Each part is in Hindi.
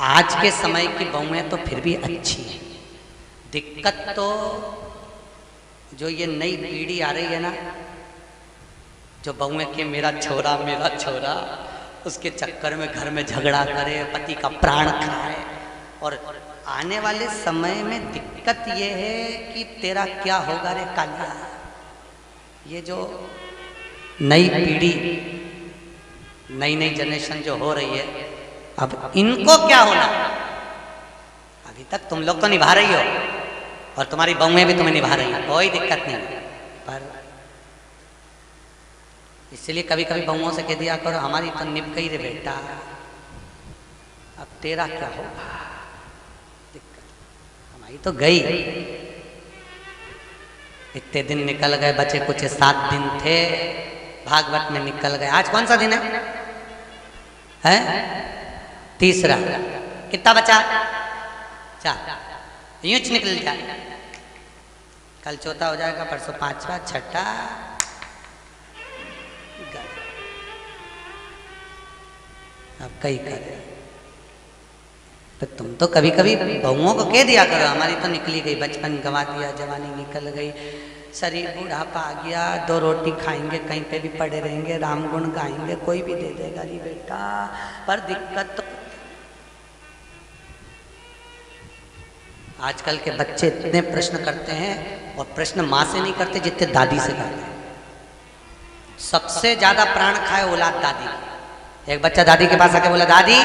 आज के समय की बहुएं तो फिर भी अच्छी है। दिक्कत तो जो ये नई पीढ़ी आ रही है ना, जो बहुएं के मेरा छोरा, उसके चक्कर में घर में झगड़ा करे, पति का प्राण खाए। और आने वाले समय में दिक्कत ये है कि तेरा क्या होगा रे कालिया। ये जो नई पीढ़ी, नई जनरेशन जो हो रही है, अब इनको क्या होना। अभी तक तुम लोग तो निभा रही हो और तुम्हारी बहुएं भी तुम्हें निभा रही हैं, कोई दिक्कत नहीं। पर इसलिए कभी कभी बहुओं से कह दिया करो, हमारी तो निभ गई रे बेटा, अब तेरा क्या होगा। दिक्कत हमारी तो गई। इतने दिन निकल गए, बचे कुछ 7 दिन थे, भागवत में निकल गए। आज कौन सा दिन है? तीसरा। कितना बचा? 4। यूं निकल जाए। कल चौथा हो जाएगा, परसों 5वां, 6ठा। अब कई करे तो तुम तो कभी कभी बहुओं को कह दिया करो, हमारी तो निकली गई, बचपन गंवा दिया, जवानी निकल गई, शरीर बुढ़ापा आ गया, 2 रोटी खाएंगे, कहीं पे भी पड़े रहेंगे, राम गुण गाएंगे, कोई भी दे देगा री बेटा। पर दिक्कत तो आजकल के बच्चे इतने प्रश्न करते हैं, और प्रश्न माँ से नहीं करते जितने दादी से करते हैं। सबसे ज्यादा प्राण खाए औलाद दादी। एक बच्चा दादी के पास आके बोला, दादी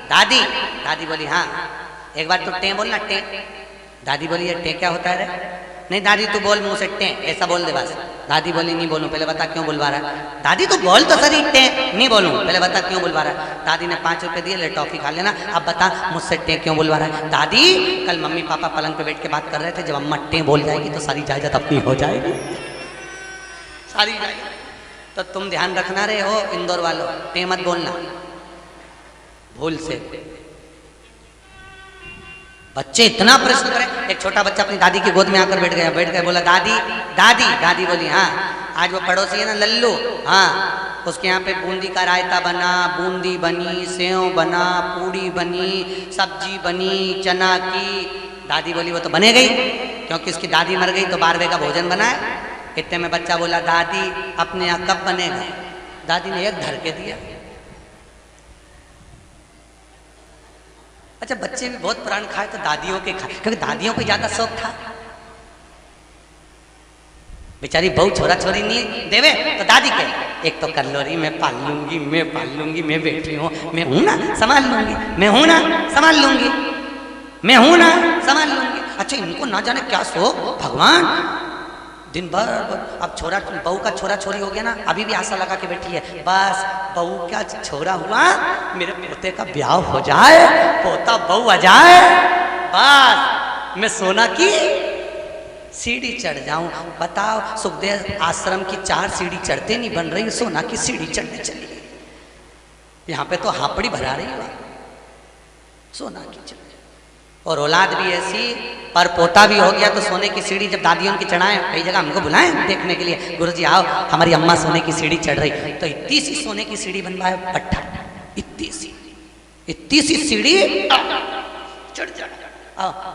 दादी। दादी बोली हाँ। एक बार तो टें बोलना, टें। दादी बोली ये टें क्या होता है रे? नहीं दादी तू बोल मुंह से टें, ऐसा बोल दे बस। दादी बोली नहीं बोलूं, पहले बता क्यों बुलवा रहा है। दादी तू बोल तो सही, टें नहीं बोलूं, पहले बता क्यों बुलवा रहा है। दादी ने 5 रुपए दिए, ले टॉफी खा लेना, अब बता मुझसे टें क्यों बुलवा रहा है। दादी कल मम्मी पापा पलंग पे बैठ के बात कर रहे थे, जब अम्मा टें बोल जाएगी तो सारी जायदाद अपनी हो जाएगी, सारी जायदाद। तो तुम ध्यान रखना रहे हो इंदौर वालों, टें मत बोलना भूल से। बच्चे इतना प्रश्न करें। एक छोटा बच्चा अपनी दादी की गोद में आकर बैठ गया, बोला दादी दादी। दादी बोली हाँ। आज वो पड़ोसी है ना लल्लू, हाँ, उसके यहाँ पे बूंदी का रायता बना, बूंदी बनी, सेव बना, पूड़ी बनी, सब्जी बनी चना की। दादी बोली वो तो बने गई, क्योंकि उसकी दादी मर गई तो 12वें का भोजन बनाए। इतने में बच्चा बोला दादी अपने यहाँ कब बनेगा। दादी ने एक धर के दिया। अच्छा बच्चे भी बहुत प्राण खाए तो दादियों के खाए, क्योंकि दादियों को ज्यादा शौक था। बेचारी बहू छोरा छोरी नहीं देवे तो दादी के एक तो कर लो रही, मैं पाल लूंगी, मैं बेटी हूँ, मैं हूं ना संभाल लूंगी, मैं हूं ना संभाल लूंगी, मैं हूं ना संभाल लूंगी। अच्छा इनको ना जाने क्या शौक भगवान। दिन भर अब छोरा बहू का छोरा छोरी हो गया ना, अभी भी आशा लगा के बैठी है, बस बहू क्या छोरा हुआ, मेरे पोते का ब्याह हो जाए, पोता बहू आ जाए, बस मैं सोना की सीढ़ी चढ़ जाऊं। बताओ सुखदेव आश्रम की 4 सीढ़ी चढ़ते नहीं बन रही, सोना की सीढ़ी चढ़ने चली गई। यहाँ पे तो हापड़ी भरा रही है सोना की चढ़। और औलाद भी ऐसी, पर पोता भी हो गया तो सोने की सीढ़ी जब दादियों की चढ़ाए, कई जगह हमको बुलाएं देखने के लिए, गुरुजी आओ हमारी अम्मा सोने की सीढ़ी चढ़ रही, तो इतनी सी सोने की सीढ़ी बनवाए पट्टा, इतनी सी सीढ़ी चढ़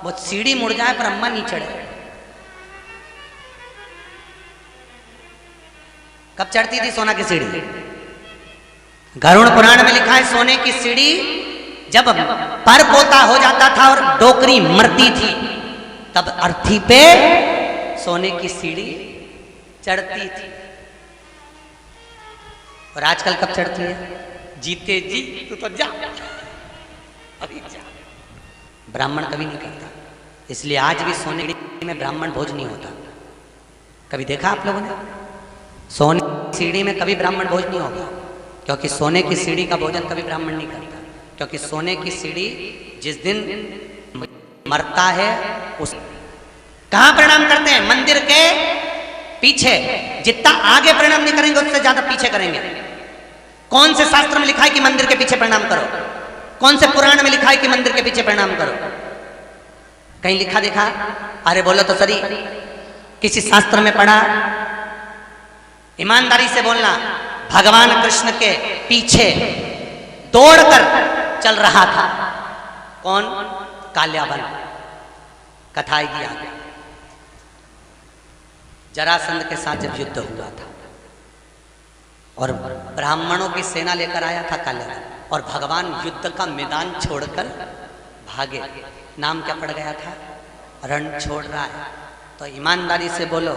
वो सीढ़ी मुड़ जाए पर अम्मा नहीं चढ़े। कब चढ़ती थी सोना की सीढ़ी? गरुड़ पुराण में लिखा है सोने की सीढ़ी जब पर पोता हो जाता था और डोकरी मरती थी, तब अर्थी पे सोने की सीढ़ी चढ़ती थी। और आजकल कब चढ़ती है? जीते जी तू तो जा, अभी जा। ब्राह्मण कभी नहीं करता, इसलिए आज भी सोने की में ब्राह्मण भोज नहीं होता। कभी देखा आप लोगों ने? सोने की सीढ़ी में कभी ब्राह्मण भोज नहीं होगा, क्योंकि सोने की सीढ़ी का भोजन कभी ब्राह्मण नहीं करता। क्योंकि सोने की सीढ़ी जिस दिन मरता है उस कहां प्रणाम करते हैं? मंदिर के पीछे। जितना आगे प्रणाम नहीं करेंगे उससे ज्यादा पीछे करेंगे। कौन से शास्त्र में लिखा है कि मंदिर के पीछे प्रणाम करो? कौन से पुराण में लिखा है कि मंदिर के पीछे प्रणाम करो? कहीं लिखा देखा? अरे बोलो तो सही, किसी शास्त्र में पढ़ा? ईमानदारी से बोलना। भगवान कृष्ण के पीछे दौड़कर चल रहा था कौन? काल्यावन। कथा आएगी आगे। जरासंध के साथ जब युद्ध हुआ था और ब्राह्मणों की सेना लेकर आया था काल्यावन, और भगवान युद्ध का मैदान छोड़कर भागे। नाम क्या पड़ गया था? रण छोड़ रहा है। तो ईमानदारी से बोलो,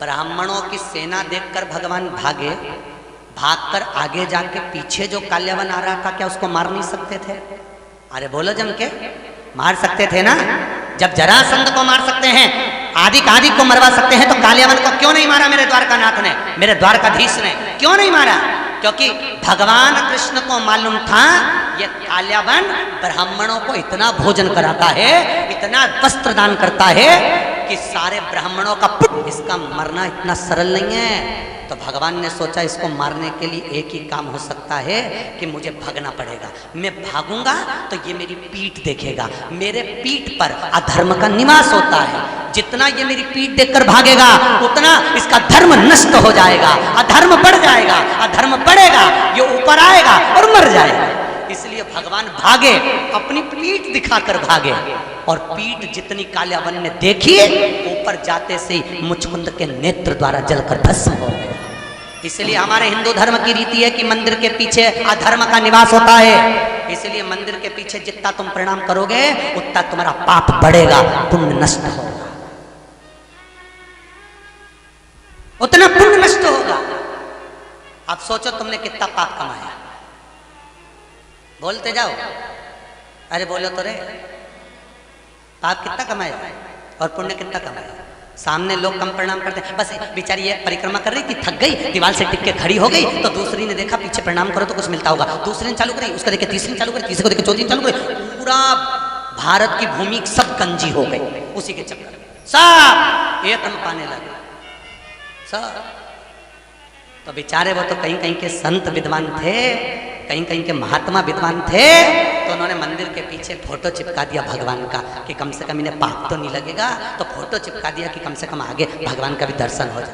ब्राह्मणों की सेना देखकर भगवान भागे, भागकर आगे जाके पीछे जो काल्यावन आ रहा था, क्या उसको मार नहीं सकते थे? अरे बोलो जम के, मार सकते थे ना। जब जरासंध को मार सकते हैं, आदि को मरवा सकते हैं, तो काल्यावन को क्यों नहीं मारा? मेरे द्वारकानाथ ने, मेरे द्वारकाधीश ने क्यों नहीं मारा? क्योंकि भगवान कृष्ण को मालूम था ये काल्यावन ब्राह्मणों को इतना भोजन कराता है, इतना वस्त्र दान करता है कि सारे ब्राह्मणों का इसका मरना इतना सरल नहीं है। तो भगवान ने सोचा इसको मारने के लिए एक ही काम हो सकता है कि मुझे भागना पड़ेगा। मैं भागूंगा तो ये मेरी पीठ देखेगा, मेरे पीठ पर अधर्म का निवास होता है। जितना ये मेरी पीठ देखकर भागेगा उतना इसका धर्म नष्ट हो जाएगा, अधर्म बढ़ जाएगा, अधर्म बढ़ेगा, ये ऊपर आएगा और मर जाएगा। इसलिए भगवान भागे, अपनी पीठ दिखाकर भागे, और पीठ जितनी काल्यावन ने देखी, ऊपर जाते से मुचकुंद के नेत्र द्वारा जलकर भस्म हो गया। इसलिए हमारे हिंदू धर्म की रीति है कि मंदिर के पीछे अधर्म का निवास होता है। इसलिए मंदिर के पीछे जितना तुम प्रणाम करोगे उतना तुम्हारा पाप बढ़ेगा, पुण्य नष्ट होगा, उतना पुण्य नष्ट होगा। अब सोचो तुमने कितना पाप कमाया, बोलते जाओ। अरे बोलो तो रे, पाप कितना कमाया और पुण्य कितना कमाया? सामने लोग कम प्रणाम करते हैं, बस बेचारी ये परिक्रमा कर रही थी, थक गई, दीवार से टिक के खड़ी हो गई, तो दूसरी ने देखा पीछे प्रणाम करो तो कुछ मिलता होगा, दूसरी ने चालू करी, उसका देखे तीसरी ने चालू करी, तीसरे को देखे चौथी ने चालू करी, पूरा भारत की भूमि सब गंजी हो गई उसी के चक्कर में, सब एक पाने लगे सब। तो बेचारे वो तो कहीं कहीं के संत विद्वान थे, कहीं कहीं के महात्मा विद्वान थे, तो उन्होंने मंदिर के पीछे फोटो चिपका दिया भगवान का कि कम से कम इन्हें पाप तो नहीं लगेगा, तो फोटो चिपका दिया कि कम से कम आगे भगवान का भी दर्शन हो जाए।